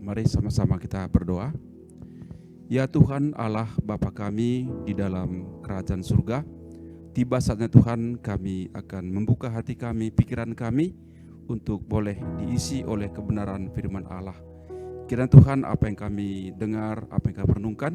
Mari sama-sama kita berdoa. Ya Tuhan Allah Bapa kami di dalam kerajaan surga, tiba saatnya Tuhan kami akan membuka hati kami, pikiran kami untuk boleh diisi oleh kebenaran firman Allah. Kiranya Tuhan apa yang kami dengar, apa yang kami renungkan,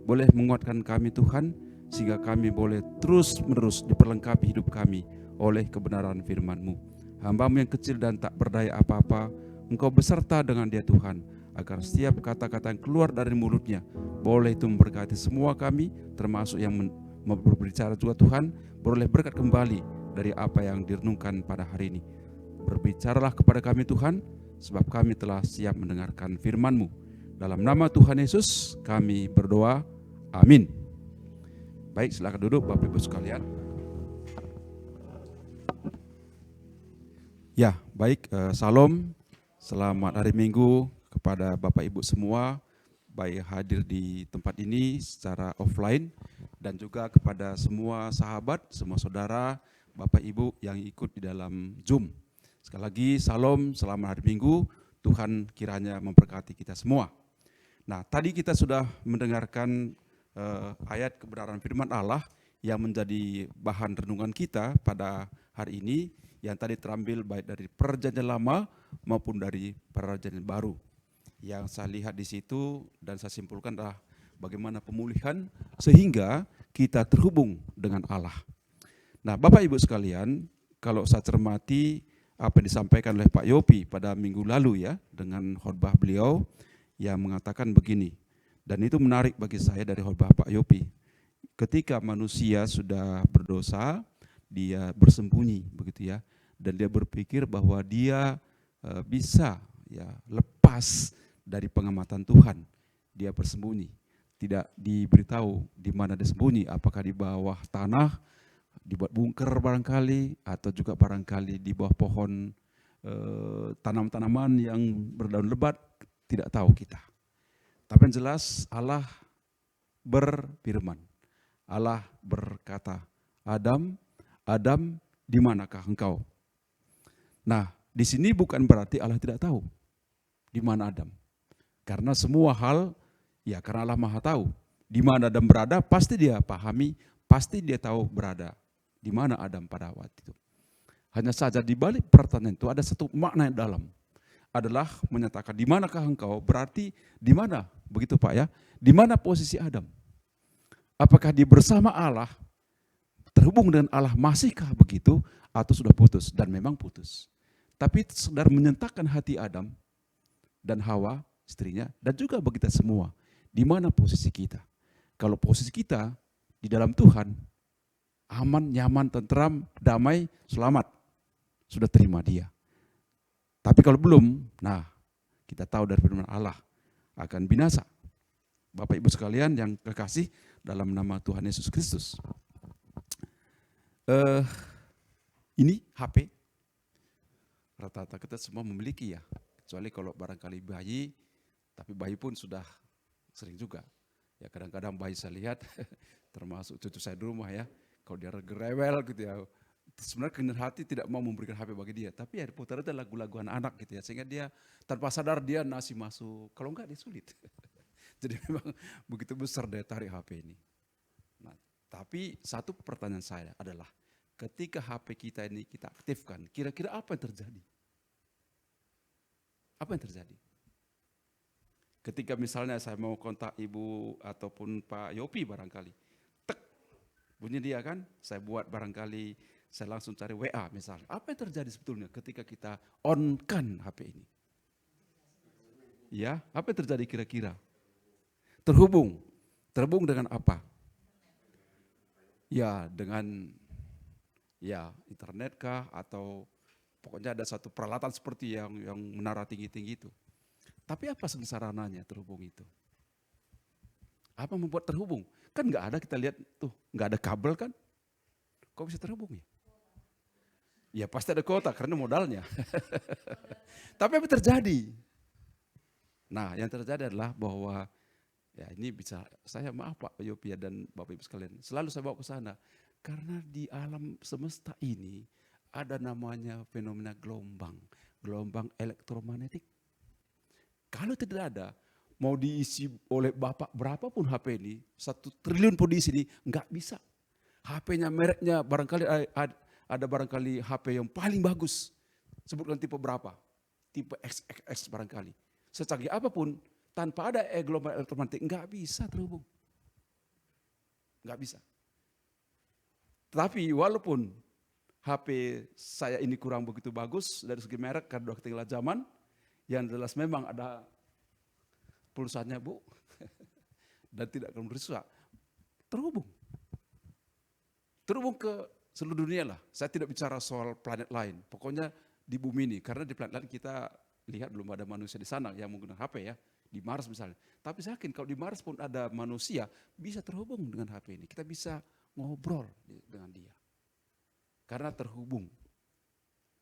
boleh menguatkan kami Tuhan, sehingga kami boleh terus-menerus diperlengkapi hidup kami oleh kebenaran firman-Mu. Hamba-Mu yang kecil dan tak berdaya apa-apa, Engkau beserta dengan dia Tuhan, agar setiap kata-kata yang keluar dari mulutnya, boleh itu memberkati semua kami, termasuk yang berbicara juga Tuhan, boleh berkat kembali dari apa yang direnungkan pada hari ini. Berbicaralah kepada kami Tuhan, sebab kami telah siap mendengarkan firman-Mu. Dalam nama Tuhan Yesus kami berdoa, amin. Baik, silakan duduk Bapak Ibu sekalian. Ya, baik, salam, selamat hari Minggu kepada Bapak Ibu semua, baik hadir di tempat ini secara offline, dan juga kepada semua sahabat, semua saudara, Bapak Ibu yang ikut di dalam Zoom. Sekali lagi, salam, selamat hari Minggu, Tuhan kiranya memberkati kita semua. Nah, tadi kita sudah mendengarkan ayat kebenaran firman Allah yang menjadi bahan renungan kita pada hari ini, yang tadi terambil baik dari Perjanjian Lama maupun dari Perjanjian Baru. Yang saya lihat di situ dan saya simpulkan adalah bagaimana pemulihan sehingga kita terhubung dengan Allah. Nah, Bapak Ibu sekalian, kalau saya cermati apa yang disampaikan oleh Pak Yopi pada minggu lalu ya, dengan khotbah beliau yang mengatakan begini, dan itu menarik bagi saya dari khotbah Pak Yopi. Ketika manusia sudah berdosa, dia bersembunyi begitu ya, dan dia berpikir bahwa dia bisa ya lepas dari pengamatan Tuhan. Dia bersembunyi, tidak diberitahu di mana dia sembunyi, apakah di bawah tanah, dibuat bunker barangkali, atau juga barangkali di bawah pohon tanam-tanaman yang berdaun lebat, tidak tahu kita. Tapi yang jelas Allah berfirman, Allah berkata, Adam, Adam, di manakah engkau? Nah, di sini bukan berarti Allah tidak tahu di mana Adam. Karena semua hal, ya karena Allah Maha tahu. Di mana Adam berada, pasti dia pahami, pasti dia tahu berada di mana Adam pada waktu itu. Hanya saja di balik pertanyaan itu ada satu makna yang dalam. Adalah menyatakan di manakah engkau, berarti di mana, begitu Pak ya? Di mana posisi Adam? Apakah dia bersama Allah, terhubung dengan Allah, masihkah begitu, atau sudah putus? Dan memang putus. Tapi saudara menyentakkan hati Adam dan Hawa, istrinya, dan juga bagi kita semua. Di mana posisi kita? Kalau posisi kita di dalam Tuhan, aman, nyaman, tentram, damai, selamat. Sudah terima dia. Tapi kalau belum, nah kita tahu dari firman Allah akan binasa. Bapak Ibu sekalian yang kekasih dalam nama Tuhan Yesus Kristus. Ini HP, rata-rata kita semua memiliki ya, kecuali kalau barangkali bayi, tapi bayi pun sudah sering juga. Ya kadang-kadang bayi saya lihat, termasuk cucu saya di rumah ya, kalau dia rewel gitu ya, sebenarnya kehendak hati tidak mau memberikan HP bagi dia, tapi ya putar itu lagu-lagu anak-anak gitu ya, sehingga dia tanpa sadar dia nasi masuk, kalau enggak dia sulit. Jadi memang begitu besar daya tarik HP ini. Nah, tapi satu pertanyaan saya adalah, ketika HP kita ini kita aktifkan, kira-kira apa yang terjadi? Apa yang terjadi? Ketika misalnya saya mau kontak Ibu ataupun Pak Yopi barangkali, tek, bunyi dia kan, saya buat barangkali, saya langsung cari WA misalnya. Apa yang terjadi sebetulnya ketika kita on-kan HP ini? Ya, apa yang terjadi kira-kira? Terhubung. Terhubung dengan apa? Ya, dengan ya internet kah, atau pokoknya ada satu peralatan seperti yang menara tinggi-tinggi itu. Tapi apa sarananya terhubung itu? Apa membuat terhubung? Kan nggak ada, kita lihat tuh, nggak ada kabel kan? Kok bisa terhubung ya? Ya pasti ada kuota karena modalnya. Tapi apa terjadi? Nah, yang terjadi adalah bahwa ya ini bisa, saya maaf Pak Yopia dan Bapak Ibu sekalian, selalu saya bawa ke sana. Karena di alam semesta ini ada namanya fenomena gelombang, gelombang elektromagnetik. Kalau tidak ada, mau diisi oleh Bapak berapapun HP ini, 1 triliun pun diisi ini, enggak bisa. HP-nya mereknya barangkali ada barangkali HP yang paling bagus. Sebutkan tipe berapa? Tipe XXX barangkali. Secanggih apapun, tanpa ada gelombang elektromagnetik enggak bisa terhubung. Enggak bisa. Tapi walaupun HP saya ini kurang begitu bagus dari segi merek karena sudah ketinggalan zaman, yang jelas memang ada pulsanya Bu, dan tidak akan berusaha, terhubung ke seluruh dunia lah. Saya tidak bicara soal planet lain, pokoknya di bumi ini, karena di planet lain kita lihat belum ada manusia di sana yang menggunakan HP ya, di Mars misalnya. Tapi saya yakin kalau di Mars pun ada manusia, bisa terhubung dengan HP ini, kita bisa ngobrol dengan dia, karena terhubung.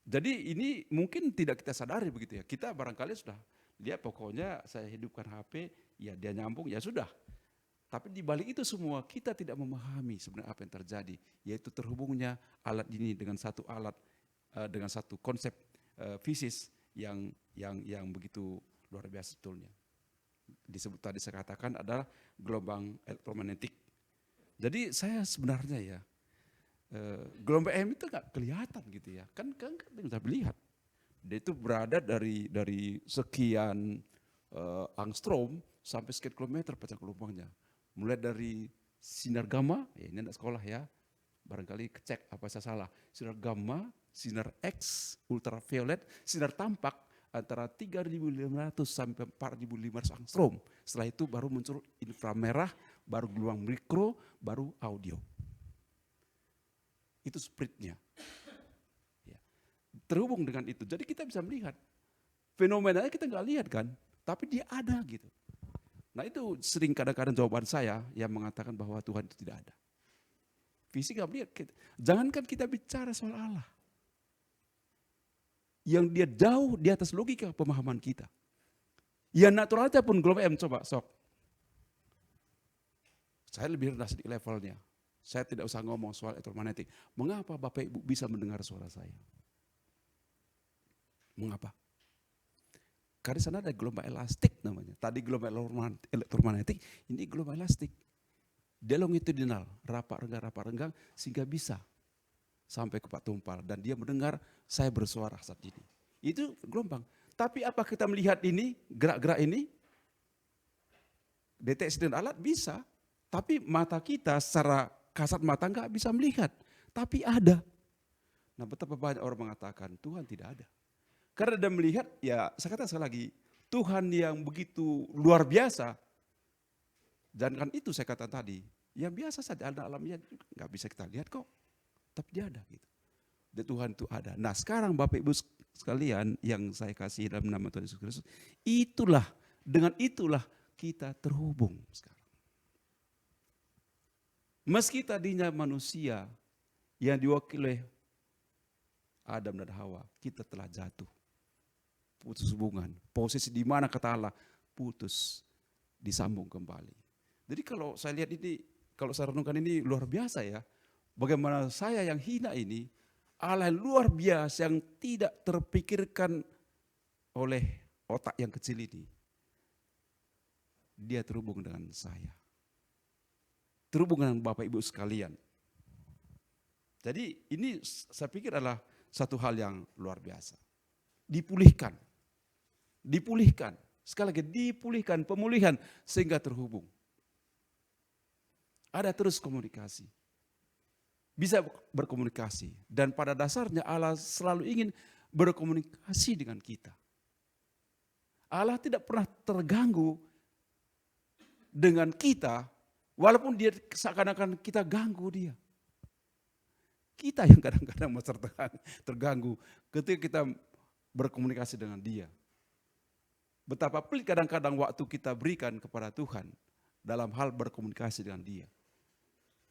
Jadi ini mungkin tidak kita sadari begitu ya. Kita barangkali sudah lihat pokoknya saya hidupkan HP, ya dia nyambung, ya sudah. Tapi di balik itu semua kita tidak memahami sebenarnya apa yang terjadi, yaitu terhubungnya alat ini dengan satu alat, dengan satu konsep fisis yang begitu luar biasa sebetulnya. Disebut tadi saya katakan adalah gelombang elektromagnetik. Jadi saya sebenarnya ya, gelombang EM itu nggak kelihatan gitu ya, kan bisa melihat. Dia itu berada dari sekian angstrom sampai sekian kilometer panjang gelombangnya. Mulai dari sinar gamma, ya ini anak sekolah ya, barangkali kecek apa saya salah. Sinar gamma, sinar X, ultraviolet, sinar tampak antara 3.500 sampai 4.500 angstrom. Setelah itu baru muncul inframerah, baru gelombang mikro, baru audio. Itu spreadnya. Ya. Terhubung dengan itu, jadi kita bisa melihat. Fenomenanya kita nggak lihat kan, tapi dia ada gitu. Nah itu sering kadang-kadang jawaban saya yang mengatakan bahwa Tuhan itu tidak ada. Fisik nggak melihat. Jangankan kita bicara soal Allah, yang dia jauh di atas logika pemahaman kita. Yang natural aja pun gelombang M, coba sok. Saya lebih rendah sedikit levelnya. Saya tidak usah ngomong soal elektromagnetik. Mengapa Bapak Ibu bisa mendengar suara saya? Mengapa? Karena sana ada gelombang elastik namanya. Tadi gelombang elektromagnetik, ini gelombang elastik. Dia longitudinal, rapat renggang, sehingga bisa sampai ke Pak Tumpal. Dan dia mendengar saya bersuara saat ini. Itu gelombang. Tapi apa kita melihat ini, gerak-gerak ini? Deteksi dengan alat bisa. Tapi mata kita secara kasat mata enggak bisa melihat, tapi ada. Nah betapa banyak orang mengatakan Tuhan tidak ada. Karena dia melihat, ya saya katakan sekali lagi, Tuhan yang begitu luar biasa, dan kan itu saya katakan tadi, yang biasa saja ada alamnya nggak bisa kita lihat kok, tapi dia ada gitu. Dan Tuhan itu ada. Nah sekarang Bapak Ibu sekalian yang saya kasih dalam nama Tuhan Yesus Kristus, dengan itulah kita terhubung sekarang. Meski tadinya manusia yang diwakili oleh Adam dan Hawa, kita telah jatuh. Putus hubungan. Posisi di mana kata Allah, putus, disambung kembali. Jadi kalau saya lihat ini, kalau saya renungkan ini luar biasa ya. Bagaimana saya yang hina ini, Allah yang luar biasa yang tidak terpikirkan oleh otak yang kecil ini. Dia terhubung dengan saya. Terhubung dengan Bapak Ibu sekalian. Jadi ini saya pikir adalah satu hal yang luar biasa. Dipulihkan. Sekali lagi dipulihkan, pemulihan sehingga terhubung. Ada terus komunikasi. Bisa berkomunikasi. Dan pada dasarnya Allah selalu ingin berkomunikasi dengan kita. Allah tidak pernah terganggu dengan kita, walaupun dia seakan-akan kita ganggu dia. Kita yang kadang-kadang terganggu ketika kita berkomunikasi dengan dia. Betapa pelik kadang-kadang waktu kita berikan kepada Tuhan dalam hal berkomunikasi dengan dia.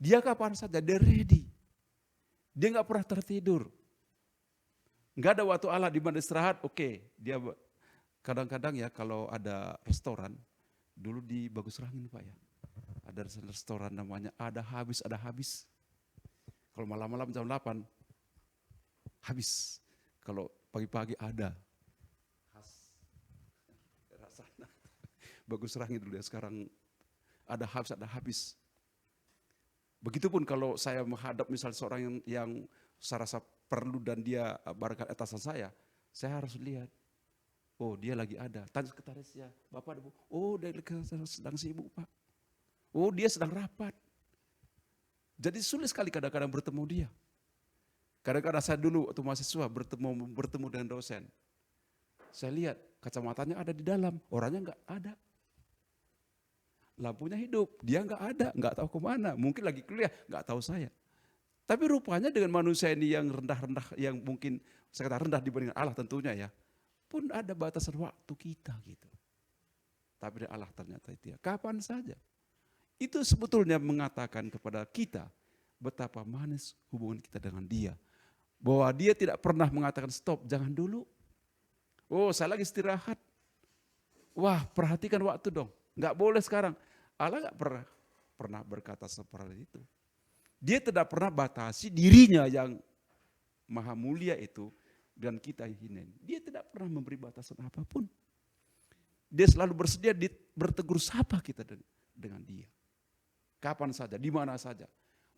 Dia kapan saja, dia ready. Dia nggak pernah tertidur. Nggak ada waktu Allah di mana istirahat, oke. Dia kadang-kadang ya kalau ada restoran, dulu di Bagus Rangin Pak ya. Ada restoran namanya Ada Habis. Kalau malam-malam jam 8, habis. Kalau pagi-pagi ada. Khas. Bagus Rangi dulu ya, sekarang ada habis. Begitupun kalau saya menghadap misalnya seorang yang saya rasa perlu dan dia barangkali atasan saya harus lihat, oh dia lagi ada. Tanya sekretarisnya, Bapak, Bu, oh dia sedang sibuk Pak. Oh dia sedang rapat. Jadi sulit sekali kadang-kadang bertemu dia. Kadang-kadang saya dulu waktu mahasiswa bertemu dengan dosen. Saya lihat kacamatanya ada di dalam, orangnya enggak ada. Lampunya hidup, dia enggak ada, enggak tahu kemana. Mungkin lagi kuliah, enggak tahu saya. Tapi rupanya dengan manusia ini yang rendah-rendah, yang mungkin saya kata rendah dibanding Allah tentunya ya, pun ada batasan waktu kita gitu. Tapi Allah ternyata itu ya, kapan saja. Itu sebetulnya mengatakan kepada kita betapa manis hubungan kita dengan dia. Bahwa dia tidak pernah mengatakan stop, jangan dulu. Oh saya lagi istirahat. Wah perhatikan waktu dong, enggak boleh sekarang. Allah enggak pernah berkata seperti itu. Dia tidak pernah batasi dirinya yang maha mulia itu dan kita yang hina. Dia tidak pernah memberi batasan apapun. Dia selalu bersedia bertegur sapa kita dengan dia. Kapan saja, di mana saja.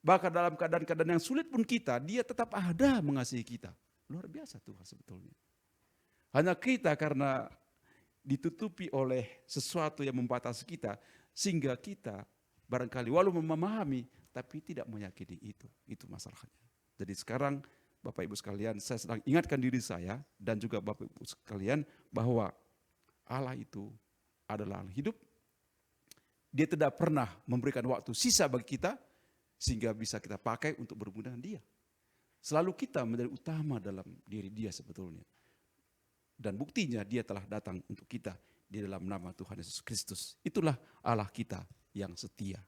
Bahkan dalam keadaan-keadaan yang sulit pun dia tetap ada mengasihi kita. Luar biasa Tuhan sebetulnya. Hanya kita karena ditutupi oleh sesuatu yang membatasi kita, sehingga kita barangkali walau memahami, tapi tidak meyakini itu. Itu masalahnya. Jadi sekarang Bapak Ibu sekalian, saya sedang ingatkan diri saya dan juga Bapak Ibu sekalian bahwa Allah itu adalah Allah hidup. Dia tidak pernah memberikan waktu sisa bagi kita sehingga bisa kita pakai untuk berhubungan dengan dia. Selalu kita menjadi utama dalam diri dia sebetulnya. Dan buktinya dia telah datang untuk kita di dalam nama Tuhan Yesus Kristus. Itulah Allah kita yang setia.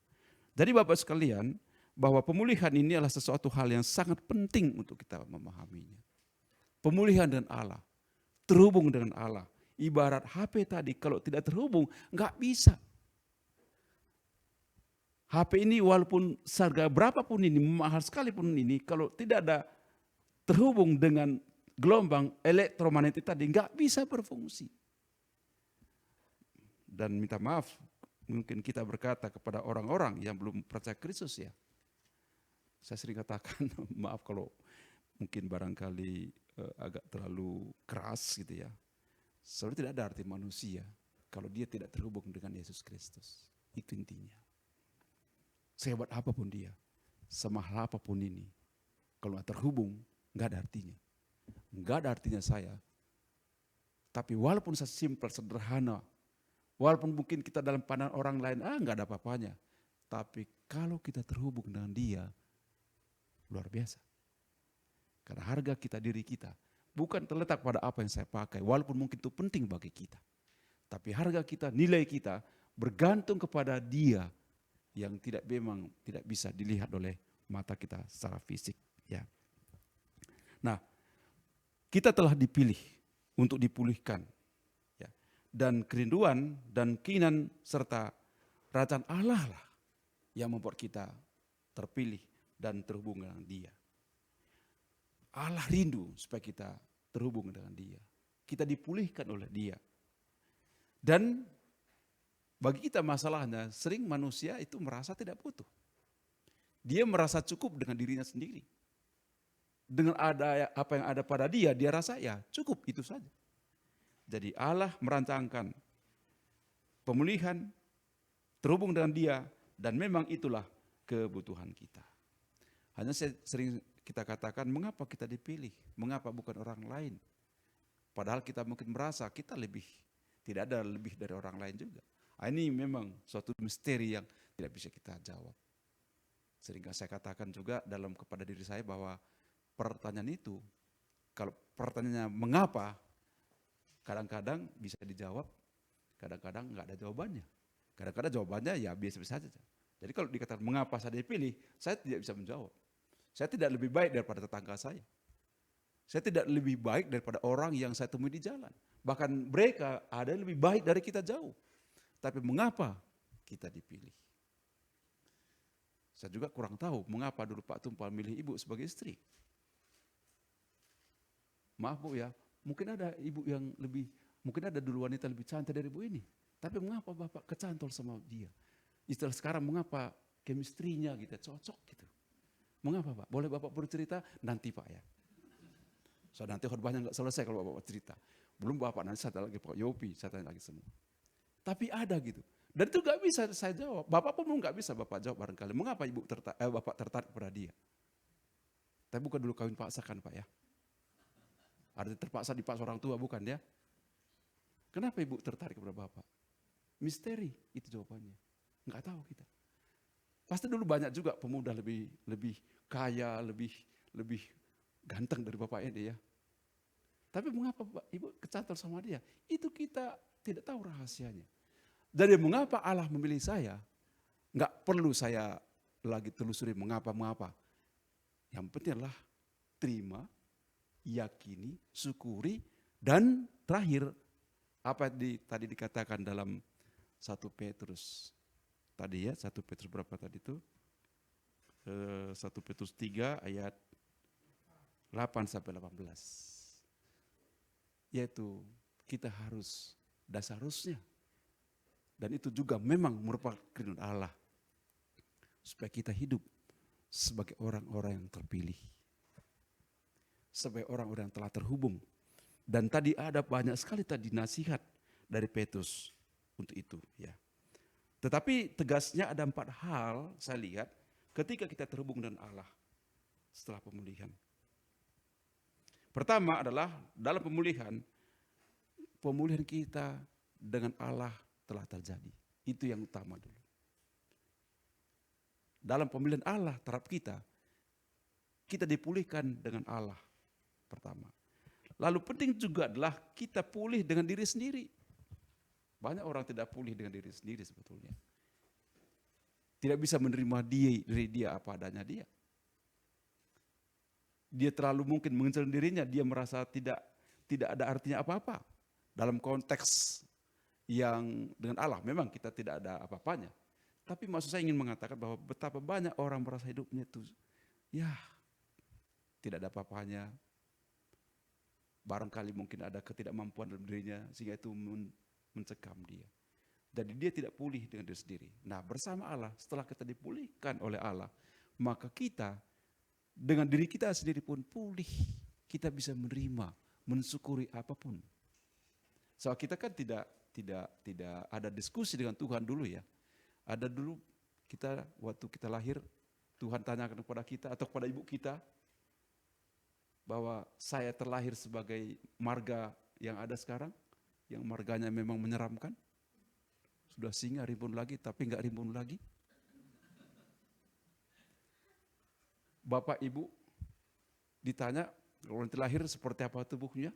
Jadi Bapak sekalian, bahwa pemulihan ini adalah sesuatu hal yang sangat penting untuk kita memahaminya. Pemulihan dengan Allah, terhubung dengan Allah. Ibarat HP tadi, kalau tidak terhubung, nggak bisa. HP ini walaupun harga berapapun ini, mahal sekalipun ini, kalau tidak ada terhubung dengan gelombang elektromagnetik tadi, nggak bisa berfungsi. Dan minta maaf, mungkin kita berkata kepada orang-orang yang belum percaya Kristus ya. Saya sering katakan, maaf kalau mungkin barangkali agak terlalu keras gitu ya. Sebenarnya tidak ada arti manusia kalau dia tidak terhubung dengan Yesus Kristus. Itu intinya. Sehebat apapun dia, semahal apapun ini, kalau tidak terhubung, nggak ada artinya. Nggak ada artinya saya. Tapi walaupun saya simpel, sederhana, walaupun mungkin kita dalam pandangan orang lain, nggak ada apa-apanya. Tapi kalau kita terhubung dengan dia, luar biasa. Karena harga kita, diri kita, bukan terletak pada apa yang saya pakai, walaupun mungkin itu penting bagi kita. Tapi harga kita, nilai kita, bergantung kepada dia yang memang tidak bisa dilihat oleh mata kita secara fisik. Ya. Nah, kita telah dipilih untuk dipulihkan. Ya. Dan kerinduan dan keinginan serta kerajaan Allah lah yang membuat kita terpilih dan terhubung dengan dia. Allah rindu supaya kita terhubung dengan dia. Kita dipulihkan oleh dia. Dan bagi kita masalahnya, sering manusia itu merasa tidak butuh. Dia merasa cukup dengan dirinya sendiri. Dengan ada apa yang ada pada dia rasa ya cukup itu saja. Jadi Allah merancangkan pemulihan, terhubung dengan dia, dan memang itulah kebutuhan kita. Hanya sering kita katakan, mengapa kita dipilih? Mengapa bukan orang lain? Padahal kita mungkin merasa kita tidak ada lebih dari orang lain juga. Ini memang suatu misteri yang tidak bisa kita jawab. Sehingga saya katakan juga kepada diri saya bahwa pertanyaan itu, kalau pertanyaannya mengapa, kadang-kadang bisa dijawab, kadang-kadang enggak ada jawabannya. Kadang-kadang jawabannya ya biasa-biasa saja. Jadi kalau dikatakan mengapa saya dipilih, saya tidak bisa menjawab. Saya tidak lebih baik daripada tetangga saya. Saya tidak lebih baik daripada orang yang saya temui di jalan. Bahkan mereka ada yang lebih baik dari kita jauh. Tapi mengapa kita dipilih? Saya juga kurang tahu mengapa dulu Pak Tumpal milih ibu sebagai istri. Maaf Bu ya, mungkin ada ibu yang lebih Mungkin ada dulu wanita lebih cantik dari ibu ini. Tapi mengapa Bapak kecantol sama dia? Istilah sekarang mengapa chemistry-nya gitu, cocok gitu. Mengapa Pak? Boleh Bapak bercerita? Nanti Pak ya. So nanti khotbahnya nggak selesai kalau Bapak cerita. Belum Bapak, nanti saya tanya lagi Pak Yopi, saya tanya lagi semua. Tapi ada gitu. Dan itu nggak bisa saya jawab. Bapak pun nggak bisa Bapak jawab barangkali. Mengapa Bapak tertarik pada dia? Tapi bukan dulu kawin paksa kan Pak ya. Artinya terpaksa dipaksa orang tua bukan ya? Kenapa ibu tertarik kepada Bapak? Misteri itu jawabannya. Nggak tahu kita. Pasti dulu banyak juga pemuda lebih kaya, lebih ganteng dari Bapak ini ya. Tapi mengapa ibu kecantol sama dia? Itu kita tidak tahu rahasianya. Jadi mengapa Allah memilih saya? Nggak perlu saya lagi telusuri mengapa. Yang penting adalah terima, yakini, syukuri, dan terakhir apa tadi dikatakan dalam 1 Petrus tadi ya, 1 Petrus berapa tadi itu? 1 Petrus 3 ayat 8 sampai 18. Yaitu kita harus dasarusnya. Dan itu juga memang merupakan kehendak Allah. Supaya kita hidup sebagai orang-orang yang terpilih. Sebagai orang-orang yang telah terhubung. Dan tadi ada banyak sekali tadi nasihat dari Petrus untuk itu ya. Tetapi tegasnya ada 4 hal saya lihat ketika kita terhubung dengan Allah setelah pemulihan. Pertama adalah dalam pemulihan kita dengan Allah telah terjadi. Itu yang utama dulu. Dalam pemulihan Allah terhadap kita dipulihkan dengan Allah pertama. Lalu penting juga adalah kita pulih dengan diri sendiri. Banyak orang tidak pulih dengan diri sendiri sebetulnya. Tidak bisa menerima diri dia apa adanya dia. Dia terlalu mungkin mengejar dirinya, dia merasa tidak ada artinya apa-apa. Dalam konteks yang dengan Allah, memang kita tidak ada apa-apanya. Tapi maksud saya ingin mengatakan bahwa betapa banyak orang merasa hidupnya itu, ya tidak ada apa-apanya. Barangkali mungkin ada ketidakmampuan dalam dirinya, sehingga itu mencekam dia. Jadi dia tidak pulih dengan diri sendiri. Nah bersama Allah, setelah kita dipulihkan oleh Allah, maka kita dengan diri kita sendiri pun pulih. Kita bisa menerima, mensyukuri apapun. So kita kan tidak ada diskusi dengan Tuhan dulu ya. Ada dulu kita waktu kita lahir, Tuhan tanyakan kepada kita atau kepada ibu kita, bahwa saya terlahir sebagai marga yang ada sekarang, yang marganya memang menyeramkan. Sudah singa rimbun lagi, tapi enggak rimbun lagi. Bapak ibu ditanya, kalau nanti lahir seperti apa tubuhnya?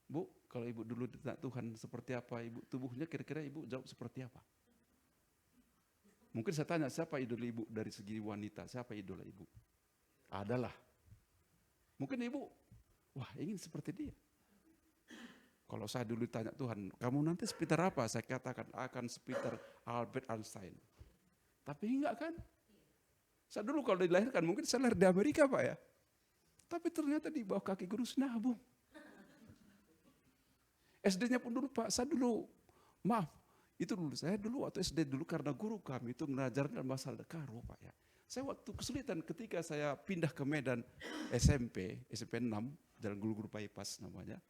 Bu, kalau ibu dulu ditanya Tuhan seperti apa ibu tubuhnya, kira-kira ibu jawab seperti apa? Mungkin saya tanya, siapa idola ibu dari segi wanita? Siapa idola ibu? Adalah. Mungkin ibu, wah ingin seperti dia. Kalau saya dulu tanya Tuhan, kamu nanti seputar apa? Saya katakan akan seputar Albert Einstein. Tapi enggak kan? Saya dulu kalau dilahirkan, mungkin saya lahir di Amerika Pak ya. Tapi ternyata di bawah kaki guru Sinabung. SD-nya pun dulu Pak, saya dulu, maaf, itu dulu saya dulu waktu SD dulu karena guru kami itu mengajarkan masalah Karo Pak ya. Saya waktu kesulitan ketika saya pindah ke Medan SMP 6, Jalan Guru-Guru Bypass namanya.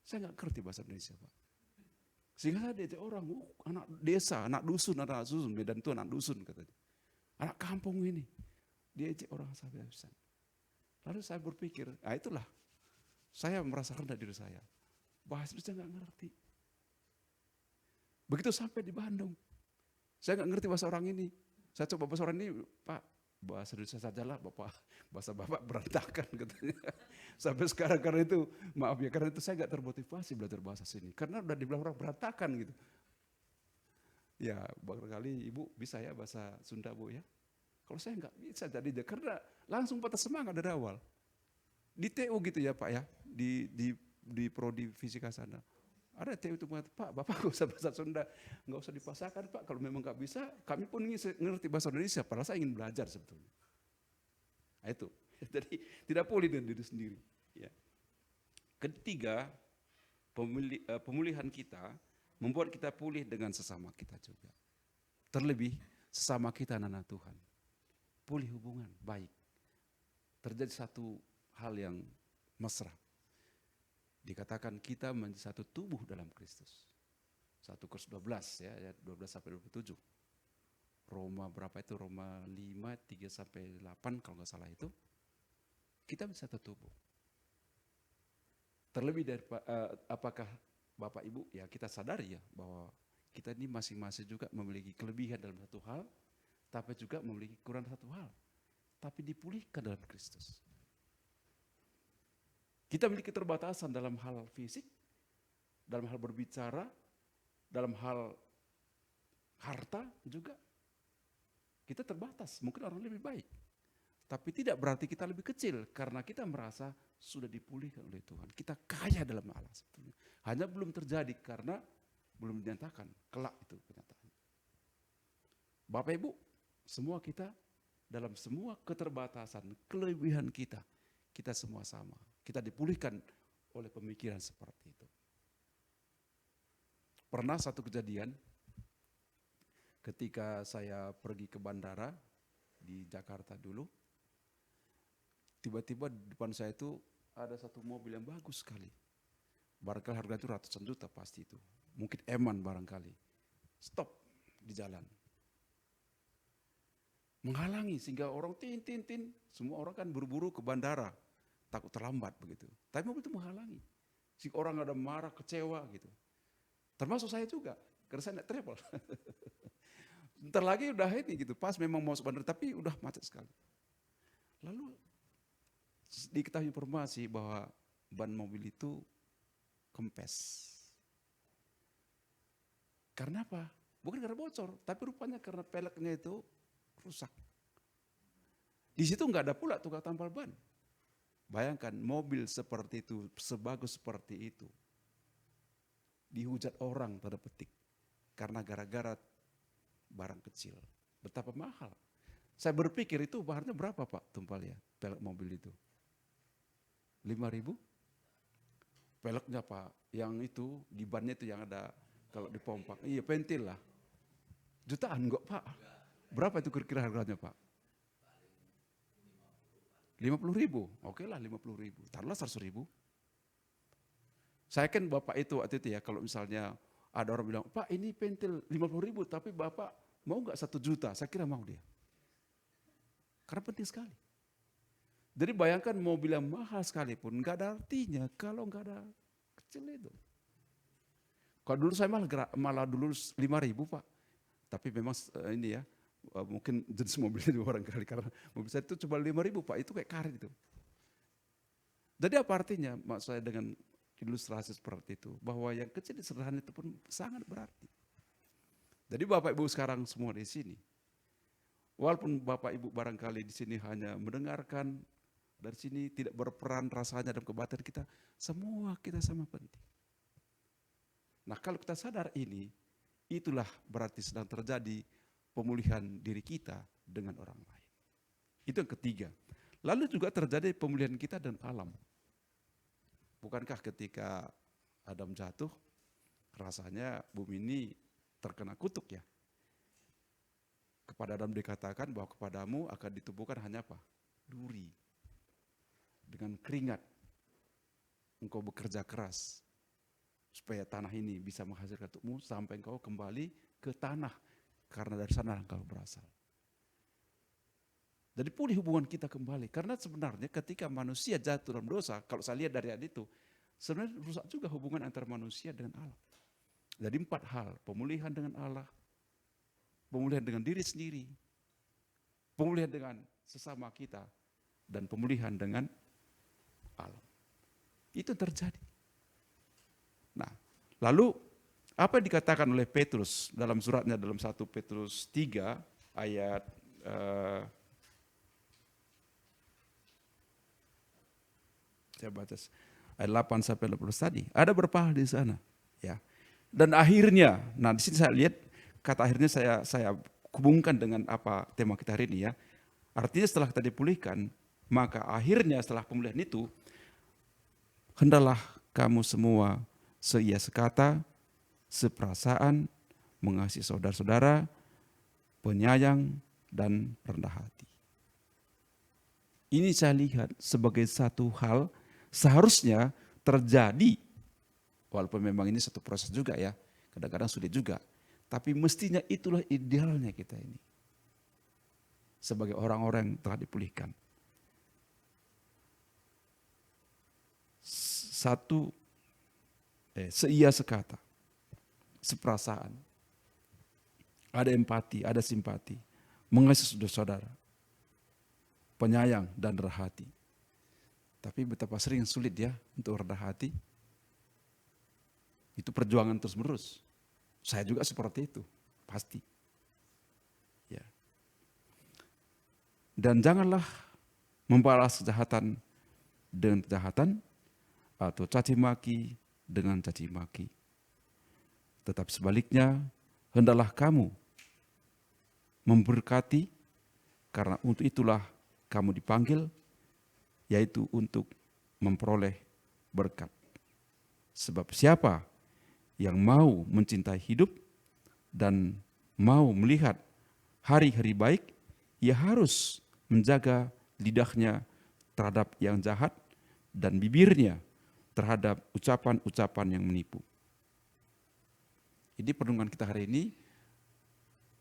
Saya nggak ngerti bahasa Indonesia Pak. Sehingga saya diajak orang, anak desa, anak dusun, Medan itu anak dusun katanya. Anak kampung ini, diajak orang sampai habisan. Lalu saya berpikir, itulah, saya merasa rendah diri saya. Bahasa Indonesia nggak ngerti. Begitu sampai di Bandung, saya nggak ngerti bahasa orang ini. Saya coba bahasa orang ini, Pak, bahasa Indonesia sajalah, Bapak, bahasa Bapak berantakan katanya. Sampai sekarang karena itu, maaf ya, karena itu saya nggak termotivasi belajar bahasa sini. Karena udah dibilang orang berantakan gitu. Ya, barangkali Ibu bisa ya bahasa Sunda Bu ya. Kalau saya nggak bisa jadinya, karena langsung patah semangat dari awal. Di TU gitu ya Pak ya, di prodi fisika sana. Ada TU itu mengatakan, Pak, Bapak nggak usah bahasa Sunda, nggak usah dipaksakan Pak. Kalau memang nggak bisa, kami pun ingin ngerti bahasa Indonesia. Padahal saya ingin belajar sebetulnya. Nah, itu, jadi tidak boleh dengan diri sendiri. Ya. Ketiga, pemulihan kita membuat kita pulih dengan sesama kita juga. Terlebih sesama kita anak-anak Tuhan. Pulih hubungan, baik. Terjadi satu hal yang mesra. Dikatakan kita menjadi satu tubuh dalam Kristus. 1 Korintus 12 ya, ayat 12 sampai 27. Roma berapa itu? Roma 5, 3 sampai 8 kalau nggak salah itu. Kita menjadi satu tubuh. Terlebih dari apakah Bapak Ibu ya kita sadari ya bahwa kita ini masing-masing juga memiliki kelebihan dalam satu hal, tapi juga memiliki kekurangan satu hal, tapi dipulihkan dalam Kristus. Kita memiliki keterbatasan dalam hal fisik, dalam hal berbicara, dalam hal harta juga. Kita terbatas, mungkin orang lebih baik. Tapi tidak berarti kita lebih kecil, karena kita merasa sudah dipulihkan oleh Tuhan. Kita kaya dalam Allah sebetulnya. Hanya belum terjadi karena belum dinyatakan, kelak itu kenyataan. Bapak Ibu, semua kita dalam semua keterbatasan, kelebihan kita semua sama. Kita dipulihkan oleh pemikiran seperti itu. Pernah satu kejadian, ketika saya pergi ke bandara di Jakarta dulu, tiba-tiba di depan saya itu ada satu mobil yang bagus sekali. Barangkali harga itu ratusan juta pasti itu. Mungkin eman barangkali. Stop di jalan. Menghalangi sehingga orang tin. Semua orang kan buru-buru ke bandara. Takut terlambat begitu. Tapi mobil itu menghalangi. Si orang ada marah, kecewa gitu. Termasuk saya juga. Karena saya naik travel. Bentar lagi udah ini gitu. Pas memang mau masuk bandara tapi udah macet sekali. Lalu diketahui informasi bahwa ban mobil itu kempes. Karena apa? Bukan karena bocor, tapi rupanya karena peleknya itu rusak. Di situ nggak ada pula tukang tampal ban. Bayangkan mobil seperti itu, sebagus seperti itu, dihujat orang tanda petik karena gara-gara barang kecil. Betapa mahal. Saya berpikir itu bahannya berapa Pak tumpal ya, pelek mobil itu? 5.000? Peleknya Pak, yang itu di bannya itu yang ada kalau dipompa, iya pentil lah. Jutaan enggak Pak? Berapa itu kira-kira harganya Pak? 50.000, oke lah 50.000, taruhlah 100.000. Saya kan Bapak itu waktu itu ya, kalau misalnya ada orang bilang, Pak ini pentil 50.000 tapi Bapak mau enggak 1 juta? Saya kira mau dia. Karena penting sekali. Jadi bayangkan mobil yang mahal sekalipun enggak ada artinya kalau enggak ada kecil itu. Kalau dulu saya malah dulu 5.000 Pak. Tapi memang ini ya, mungkin jenis mobil itu barangkali karena mobil saya itu cuma 5.000 Pak, itu kayak karet itu. Jadi apa artinya maksud saya dengan ilustrasi seperti itu? Bahwa yang kecil sederhana itu pun sangat berarti. Jadi Bapak Ibu sekarang semua di sini, walaupun Bapak Ibu barangkali di sini hanya mendengarkan, dari sini tidak berperan rasanya dalam kebaikan kita, semua kita sama penting. Nah kalau kita sadar ini, itulah berarti sedang terjadi pemulihan diri kita dengan orang lain. Itu yang ketiga. Lalu juga terjadi pemulihan kita dan alam. Bukankah ketika Adam jatuh, rasanya bumi ini terkena kutuk ya. Kepada Adam dikatakan bahwa kepadamu akan ditubuhkan hanya apa? Duri. Dengan keringat. Engkau bekerja keras. Supaya tanah ini bisa menghasilkan untukmu sampai engkau kembali ke tanah. Karena dari sana engkau berasal. Jadi pulih hubungan kita kembali. Karena sebenarnya ketika manusia jatuh dalam dosa, kalau saya lihat dari ayat itu, sebenarnya rusak juga hubungan antara manusia dengan Allah. Jadi 4 hal, pemulihan dengan Allah, pemulihan dengan diri sendiri, pemulihan dengan sesama kita, dan pemulihan dengan alam. Itu terjadi. Nah, lalu apa yang dikatakan oleh Petrus dalam suratnya dalam 1 Petrus 3 ayat saya baca ayat 8 sampai 18 tadi. Ada berapa hal di sana, ya. Dan akhirnya, nah di sini saya lihat kata akhirnya saya hubungkan dengan apa tema kita hari ini ya. Artinya setelah kita dipulihkan, maka akhirnya setelah pemulihan itu hendaklah kamu semua seia sekata, seperasaan, mengasihi saudara-saudara, penyayang, dan rendah hati. Ini saya lihat sebagai satu hal seharusnya terjadi, walaupun memang ini satu proses juga ya, kadang-kadang sulit juga. Tapi mestinya itulah idealnya kita ini. Sebagai orang-orang yang telah dipulihkan. Seia sekata, seperasaan. Ada empati, ada simpati. Mengasihi saudara-saudara. Penyayang dan rendah hati. Tapi betapa sering sulit ya untuk rendah hati. Itu perjuangan terus-menerus. Saya juga seperti itu, pasti. Ya. Dan janganlah membalas kejahatan dengan kejahatan atau caci maki dengan caci maki. Tetapi sebaliknya, hendaklah kamu memberkati, karena untuk itulah kamu dipanggil, yaitu untuk memperoleh berkat. Sebab siapa yang mau mencintai hidup dan mau melihat hari-hari baik, ia harus menjaga lidahnya terhadap yang jahat dan bibirnya terhadap ucapan-ucapan yang menipu. Jadi perenungan kita hari ini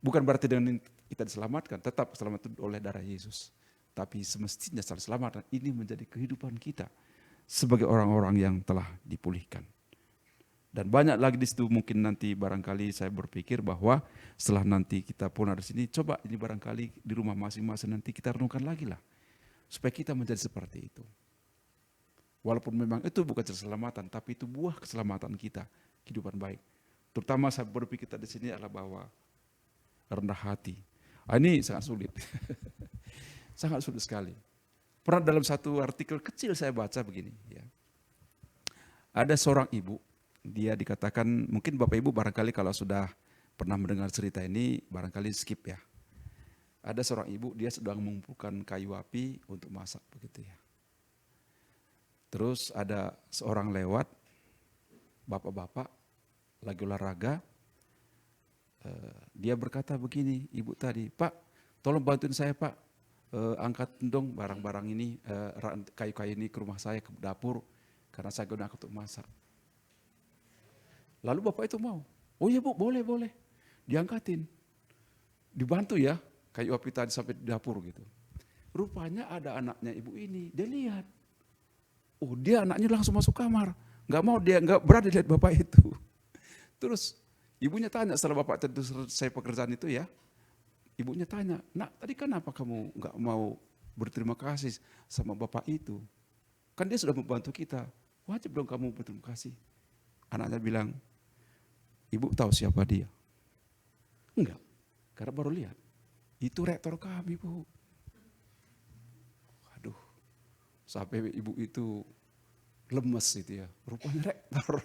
bukan berarti dengan kita diselamatkan, tetap selamat oleh darah Yesus. Tapi semestinya selamat, ini menjadi kehidupan kita sebagai orang-orang yang telah dipulihkan. Dan banyak lagi di situ, mungkin nanti barangkali saya berpikir bahwa setelah nanti kita pulang dari sini, coba ini barangkali di rumah masing-masing nanti kita renungkan lagi lah. Supaya kita menjadi seperti itu. Walaupun memang itu bukan keselamatan, tapi itu buah keselamatan kita, kehidupan baik. Terutama saya berpikir kita di sini adalah bahwa rendah hati. Ini sangat sulit. Sangat sulit sekali. Pernah dalam satu artikel kecil saya baca begini. Ya. Ada seorang ibu, dia dikatakan, mungkin Bapak Ibu barangkali kalau sudah pernah mendengar cerita ini, barangkali skip ya. Ada seorang ibu, dia sedang mengumpulkan kayu api untuk masak begitu ya. Terus ada seorang lewat, bapak-bapak, lagi olahraga, dia berkata begini, ibu tadi, Pak, tolong bantuin saya Pak, angkat dong barang-barang ini, kayu-kayu ini ke rumah saya, ke dapur, karena saya gunakan untuk masak. Lalu bapak itu mau, oh iya Bu, boleh, diangkatin, dibantu ya, kayu api tadi sampai di dapur gitu. Rupanya ada anaknya ibu ini, dia lihat, oh dia anaknya langsung masuk kamar, nggak berani lihat bapak itu. Terus ibunya tanya setelah bapak tentu selesai pekerjaan itu ya, ibunya tanya, nak tadi kenapa kamu nggak mau berterima kasih sama bapak itu? Kan dia sudah membantu kita, wajib dong kamu berterima kasih. Anaknya bilang, ibu tahu siapa dia? Enggak, karena baru lihat. Itu rektor kami Bu. Aduh, sampai ibu itu lemes itu ya, rupanya rektor.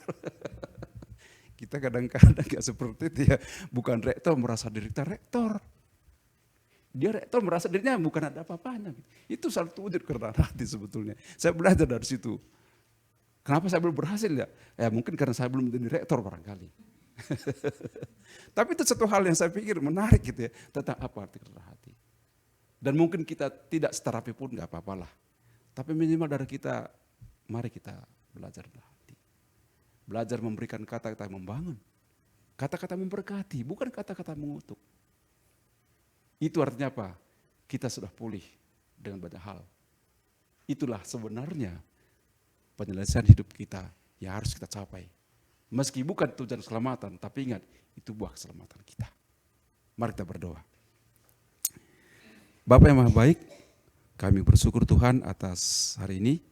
Kita kadang-kadang gak seperti itu ya, bukan rektor merasa diri kita rektor. Dia rektor merasa dirinya bukan ada apa-apanya. Itu satu wujud kerendahan hati sebetulnya. Saya belajar dari situ. Kenapa saya belum berhasil ya? Ya mungkin karena saya belum menjadi rektor barangkali. Tapi itu satu hal yang saya pikir menarik gitu ya, tentang apa arti kerendahan hati. Dan mungkin kita tidak seterapi pun gak apa-apalah. Tapi minimal dari kita, mari kita belajar rendah hati. Belajar memberikan kata-kata yang membangun. Kata-kata memberkati, bukan kata-kata mengutuk. Itu artinya apa? Kita sudah pulih dengan banyak hal. Itulah sebenarnya penyelesaian hidup kita yang harus kita capai. Meski bukan tujuan keselamatan, tapi ingat, itu buah keselamatan kita. Mari kita berdoa. Bapa yang Maha Baik, kami bersyukur Tuhan atas hari ini.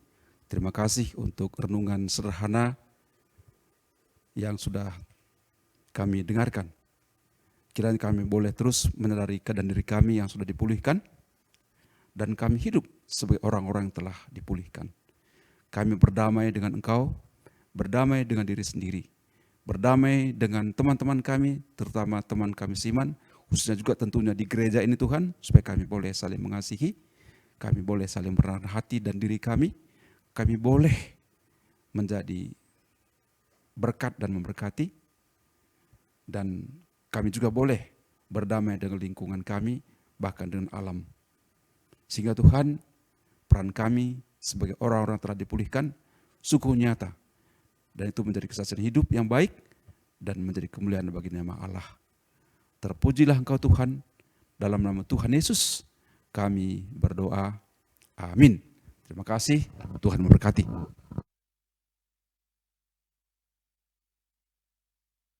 Terima kasih untuk renungan sederhana yang sudah kami dengarkan. Kiranya kami boleh terus menyadari keadaan diri kami yang sudah dipulihkan, dan kami hidup sebagai orang-orang yang telah dipulihkan. Kami berdamai dengan Engkau, berdamai dengan diri sendiri, berdamai dengan teman-teman kami, terutama teman kami Siman, khususnya juga tentunya di gereja ini Tuhan, supaya kami boleh saling mengasihi, kami boleh saling berrendah hati dan diri kami boleh menjadi berkat dan memberkati. Dan kami juga boleh berdamai dengan lingkungan kami, bahkan dengan alam. Sehingga Tuhan, peran kami sebagai orang-orang telah dipulihkan, sungguh nyata. Dan itu menjadi kesaksian hidup yang baik, dan menjadi kemuliaan bagi nama Allah. Terpujilah Engkau Tuhan, dalam nama Tuhan Yesus kami berdoa. Amin. Terima kasih, Tuhan memberkati.